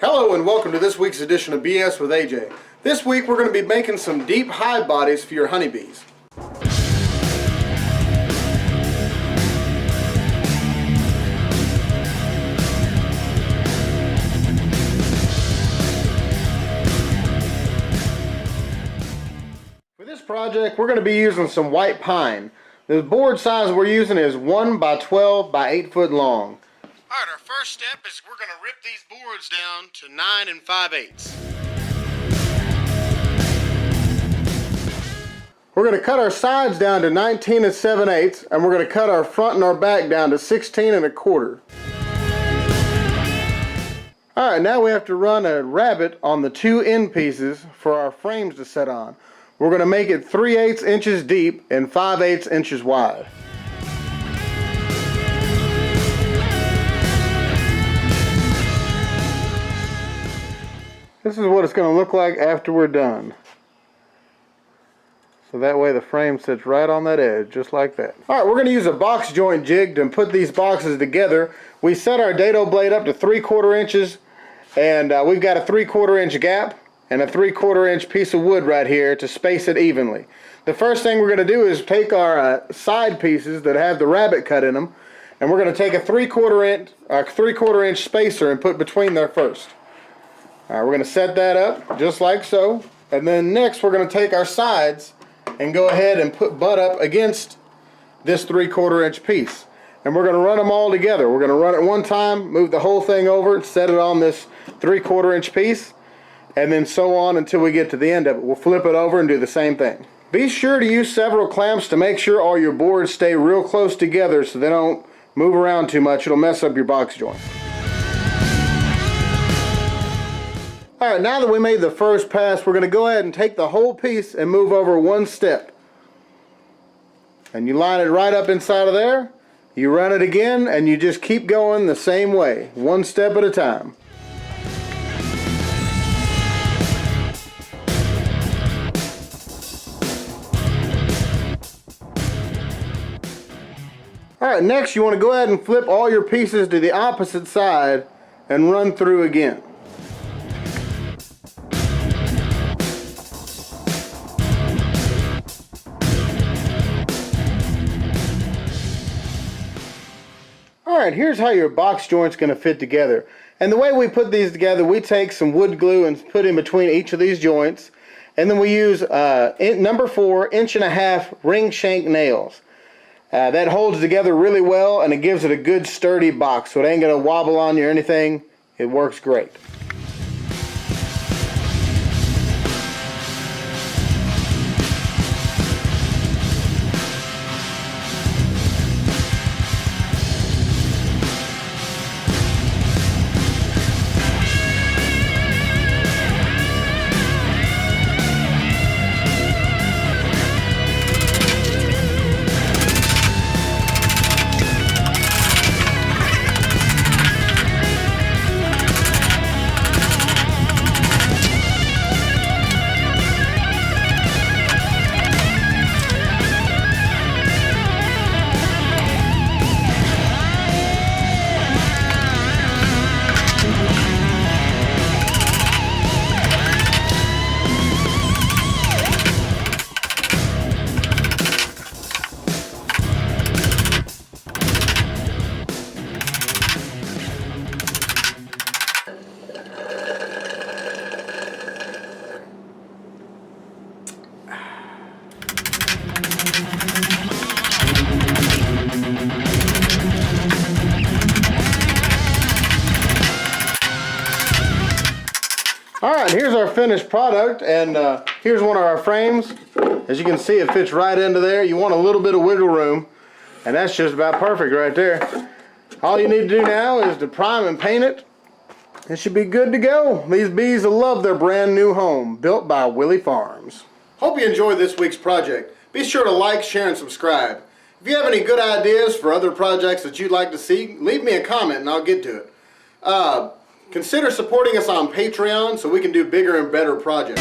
Hello and welcome to this week's edition of BS with AJ. This week we're going to be making some deep hive bodies for your honeybees. For this project we're going to be using some white pine. The board size we're using is 1 by 12 by 8 foot long. Alright, our first step is we're going to rip these boards down to 9 5/8. We're going to cut our sides down to 19 7/8, and we're going to cut our front and our back down to 16 1/4. Alright, now we have to run a rabbet on the two end pieces for our frames to set on. We're going to make it 3/8 inches deep and 5/8 inches wide. This is what it's going to look like after we're done. So that way the frame sits right on that edge, just like that. Alright, we're going to use a box joint jig to put these boxes together. We set our dado blade up to 3/4 inches, and we've got a 3/4 inch gap and a 3/4 inch piece of wood right here to space it evenly. The first thing we're going to do is take our side pieces that have the rabbet cut in them, and we're going to take a 3/4 inch spacer and put between there first. Alright, we're going to set that up just like so, and then next we're going to take our sides and go ahead and butt up against this 3/4 inch piece, and we're going to run them all together. We're going to run it one time, move the whole thing over, set it on this 3/4 inch piece, and then so on until we get to the end of it. We'll flip it over and do the same thing. Be sure to use several clamps to make sure all your boards stay real close together so they don't move around too much. It'll mess up your box joint. Alright, now that we made the first pass, we're going to go ahead and take the whole piece and move over one step. And you line it right up inside of there. You run it again, and you just keep going the same way, one step at a time. Alright, next you want to go ahead and flip all your pieces to the opposite side and run through again. Alright, here's how your box joint's going to fit together. And the way we put these together, we take some wood glue and put in between each of these joints. And then we use number 4 1.5 ring shank nails. That holds together really well, and it gives it a good sturdy box, so it ain't going to wobble on you or anything. It works great. Alright, here's our finished product, and here's one of our frames. As you can see, it fits right into there. You want a little bit of wiggle room, and that's just about perfect right there. All you need to do now is to prime and paint it. It should be good to go. These bees will love their brand new home, built by Willie Farms. Hope you enjoyed this week's project. Be sure to like, share, and subscribe. If you have any good ideas for other projects that you'd like to see, leave me a comment and I'll get to it. Consider supporting us on Patreon so we can do bigger and better projects.